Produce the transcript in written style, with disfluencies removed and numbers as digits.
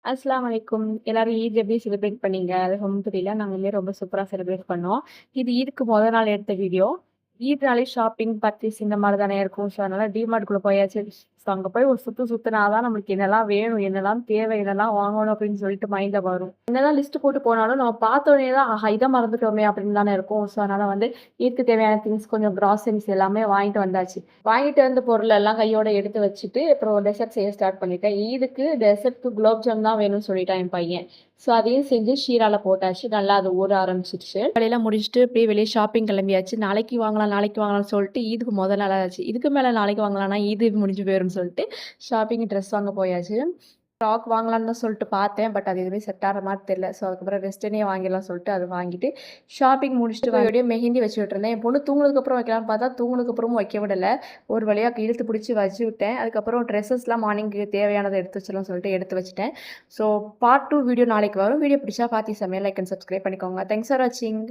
அஸ்ஸலாமு அலைக்கும். எல்லாரும் ஈத் எப்படி செலிப்ரேட் பண்ணீங்க? அல்ஹம்துலில்லாஹ் நாங்க ரொம்ப சூப்பரா செலிப்ரேட் பண்ணோம். இது ஈத்க்கு மொத நாள் எடுத்த வீடியோ. ஈத்னாலே ஷாப்பிங், பர்ச்சேஸ் இந்த மாரி தானே இருக்கும். ஸோ, அதனால டிமார்ட்குள்ள போயாச்சு. ஸோ, அங்க போய் ஒரு சுத்து சுத்துனா தான் நம்மளுக்கு என்னலாம் வேணும், என்னலாம் தேவை, என்னலாம் வாங்கணும் அப்படின்னு சொல்லிட்டு மைண்ட்ல வரும். என்னதான் லிஸ்ட் போட்டு போனாலும் நம்ம பார்த்தோனே தான், ஆஹா! இத மறந்துட்டோமே அப்படின்னு தானே இருக்கும். ஸோ, அதனால ஈத்க்கு தேவையான திங்ஸ் கொஞ்சம் கிராசரிஸ் எல்லாமே வாங்கிட்டு வந்தாச்சு. வாங்கிட்டு வந்த பொருள் எல்லாம் கையோட எடுத்து வச்சுட்டு, அப்புறம் டெசர்ட் செய்ய ஸ்டார்ட் பண்ணிட்டேன். ஈதுக்கு டெசர்ட்க்கு குலோப் ஜாம் தான் வேணும்னு சொல்லிட்டான் என் பையன். ஸோ, அதையும் செஞ்சு ஷீரால போட்டாச்சு. நல்லா அது ஊற ஆரம்பிச்சிருச்சு. வேலையெல்லாம் முடிச்சுட்டு அப்படியே வெளிய ஷாப்பிங் கிளம்பியாச்சு. நாளைக்கு வாங்கலாம்னு சொல்லிட்டு ஈதுக்கு மொத நாள் ஆச்சு. இதுக்கு மேல நாளைக்கு வாங்கலாம்னா ஈது முடிஞ்சு போயிரும்னு சொல்லிட்டு ஷாப்பிங் ட்ரெஸ் வாங்க போயாச்சு. ஃப்ராக் வாங்கலான்னு தான் சொல்லிட்டு பார்த்தேன். பட் அது எதுவுமே செட் ஆற மாரி தெரியல. ஸோ, அதுக்கப்புறம் வெஸ்டர்னே வாங்கிடலாம்னு சொல்லிட்டு அது வாங்கிட்டு ஷாப்பிங் முடிச்சுட்டு அப்படியே மெஹந்தி வச்சு விட்டுருந்தேன். என் பொண்ணு தூங்குனதுக்கப்புறம் வைக்கலாம்னு பார்த்தா, தூங்குனதுக்கப்புறமும் வைக்க விடல. ஒரு வழியா இழுத்து பிடிச்சி வச்சு விட்டேன். அதுக்கப்புறம் ட்ரெஸ்ஸஸ்லாம் மார்னிங்க்கு தேவையானத எடுத்து வச்சிடலாம்னு சொல்லிட்டு எடுத்து வச்சுட்டேன். ஸோ, பார்ட் 2 வீடியோ நாளைக்கு வரும். வீடியோ பிடிச்சா ஃபாத்தி சமையல் லைக் அண்ட் சப்ஸ்கிரைப் பண்ணிக்கோங்க. தேங்க்ஸ் ஃபார் வாட்சிங்.